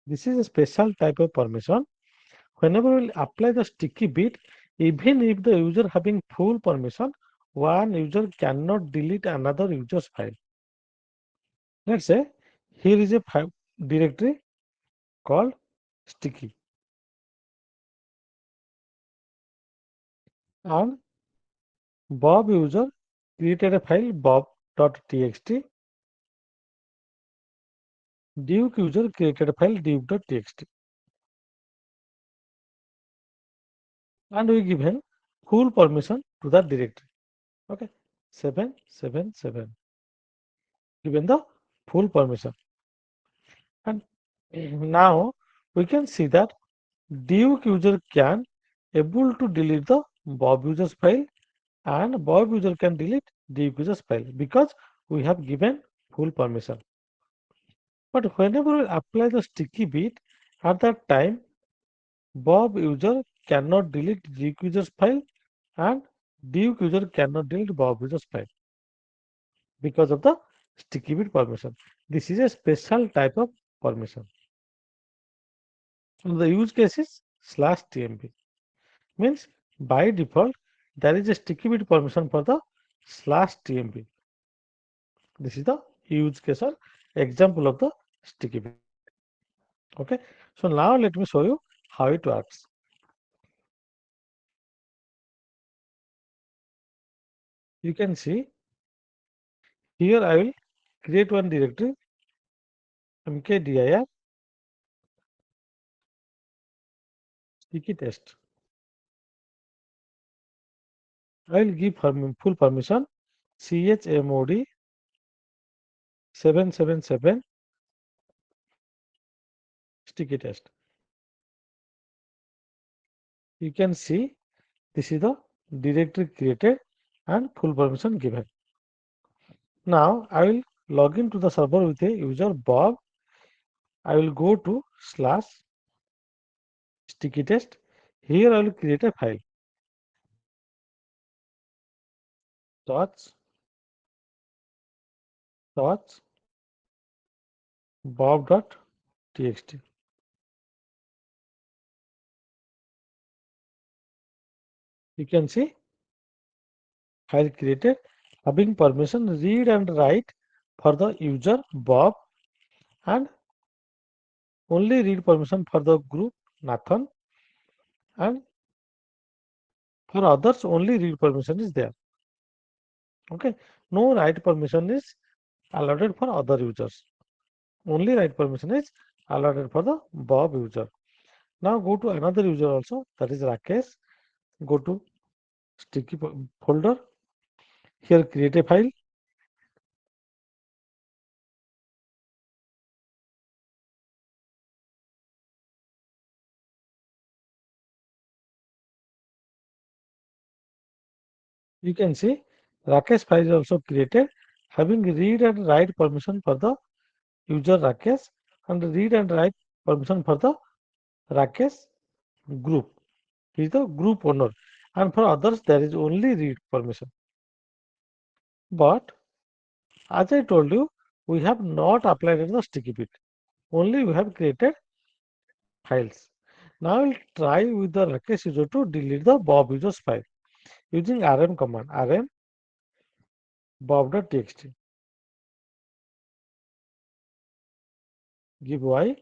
This is a special type of permission. Whenever we apply the sticky bit, even if the user having full permission, one user cannot delete another user's file. Let's say here is a file directory called sticky, and Bob user created a file bob.txt. Duke user created a file duke.txt, and we given full permission to that directory. Okay, 777, given the full permission. And now we can see that Duke user can able to delete the Bob user's file, and Bob user can delete Duke user's file because we have given full permission. But whenever we apply the sticky bit, at that time Bob user cannot delete Duke user's file, and Duke user cannot delete Bob user's file because of the sticky bit permission. This is a special type of permission. And the use case is /tmp. Means by default there is a sticky bit permission for the /tmp. This is the use case or example of the sticky bit. Okay. So now let me show you how it works. You can see here I will create one directory mkdir sticky test. I will give full permission chmod 777 sticky test. You can see this is the directory created and full permission given. Now I will log into the server with a user Bob. I will go to /sticky test. Here I will create a file. Touch bob.txt. You can see file created having permission read and write for the user Bob, and only read permission for the group Nathan, and for others only read permission is there. Okay, no write permission is allotted for other users. Only write permission is allotted for the Bob user. Now go to another user also, that is Rakesh. Go to sticky folder. Here create a file. You can see Rakesh file is also created having read and write permission for the user Rakesh, and read and write permission for the Rakesh group. He is the group owner, and for others there is only read permission. But as I told you, we have not applied the sticky bit. Only we have created files. Now we'll try with the Rakesh user to delete the Bob user's file using rm command, rm bob.txt. Give y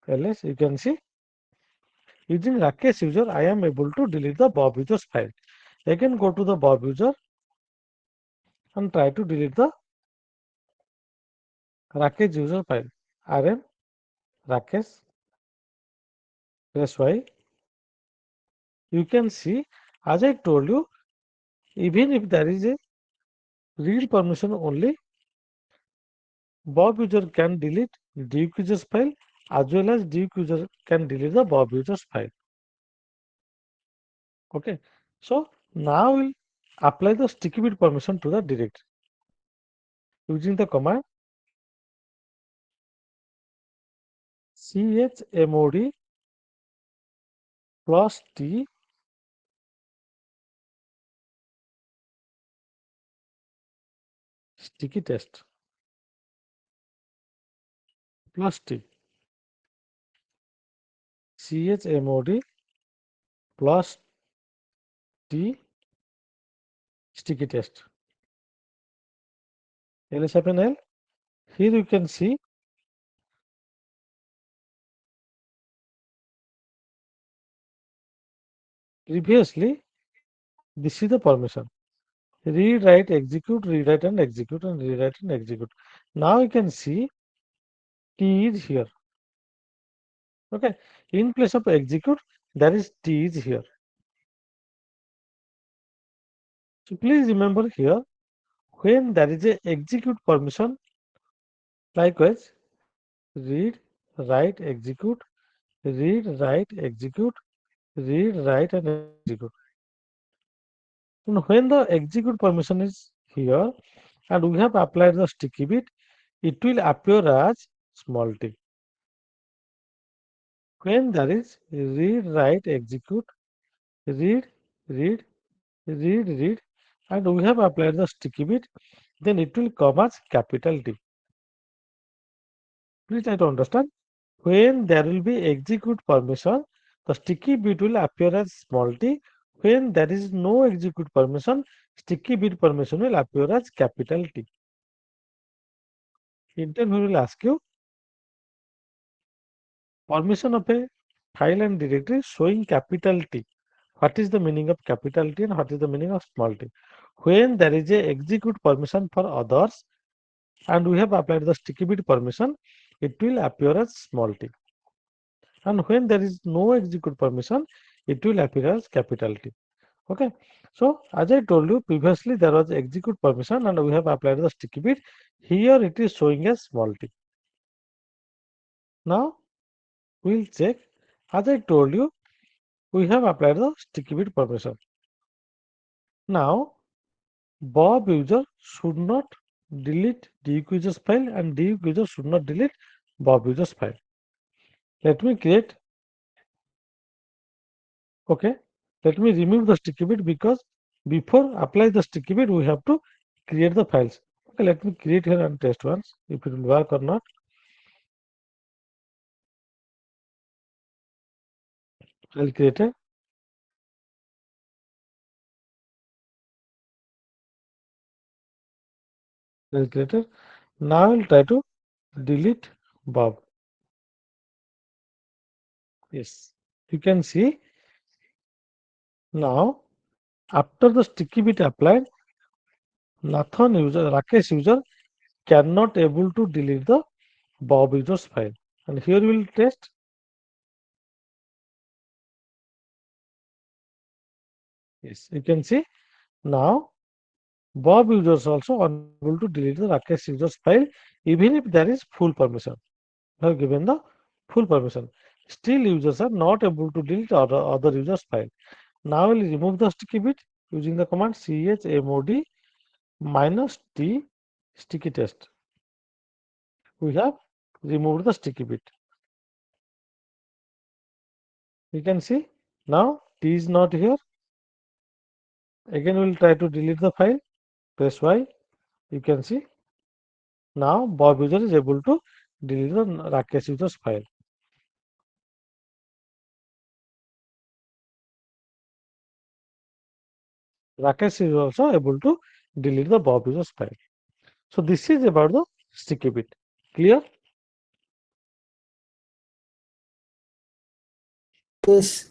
ls. You can see using Rakesh user, I am able to delete the Bob user's file. Again, go to the Bob user and try to delete the Rakesh user file. rm Rakesh, press y. You can see, as I told you, even if there is a read permission only, Bob user can delete Duke user's file, as well as Duke user can delete the Bob user's file. Okay. So now we'll apply the sticky bit permission to the directory using the command chmod +t sticky test +t. chmod plus t sticky test. ls -l. Here you can see previously this is the permission. Read, write, execute, rewrite and execute and rewrite and execute. Now you can see T is here. Okay. In place of execute, there is T is here. So please remember here, when there is a execute permission, likewise, read, write, execute, read, write, execute, read, write and execute. And when the execute permission is here and we have applied the sticky bit, it will appear as small t. When there is read, write, execute, read, read, read, and we have applied the sticky bit, then it will come as capital T. Please try to understand. When there will be execute permission, the sticky bit will appear as small t. When there is no execute permission, sticky bit permission will appear as capital T. Interview will ask you permission of a file and directory showing capital T. What is the meaning of capital T and what is the meaning of small t? When there is a execute permission for others and we have applied the sticky bit permission, it will appear as small t. And when there is no execute permission, it will appear as capital T. Okay. So as I told you previously, there was execute permission and we have applied the sticky bit. Here it is showing as small t. Now we'll check. As I told you, we have applied the sticky bit permission. Now Bob user should not delete duke users file and duke user should not delete Bob users file. Let me create. Okay. Let me remove the sticky bit because before apply the sticky bit, we have to create the files. Okay, let me create here and test once if it will work or not. File created. File created. Now I'll try to delete Bob. Yes, you can see now after the sticky bit applied, Nathan user, Rakesh user cannot able to delete the Bob users file. And here we will test. Yes, you can see now Bob users also unable to delete the Rakesh users file even if there is full permission. Have given the full permission. Still users are not able to delete other users file. Now we'll remove the sticky bit using the command chmod -t sticky test. We have removed the sticky bit. You can see now t is not here. Again we'll try to delete the file. Press Y. You can see now Bob user is able to delete the Rakesh users file. Rakesh is also able to delete the Bob users file. So this is about the sticky bit. Clear? Yes,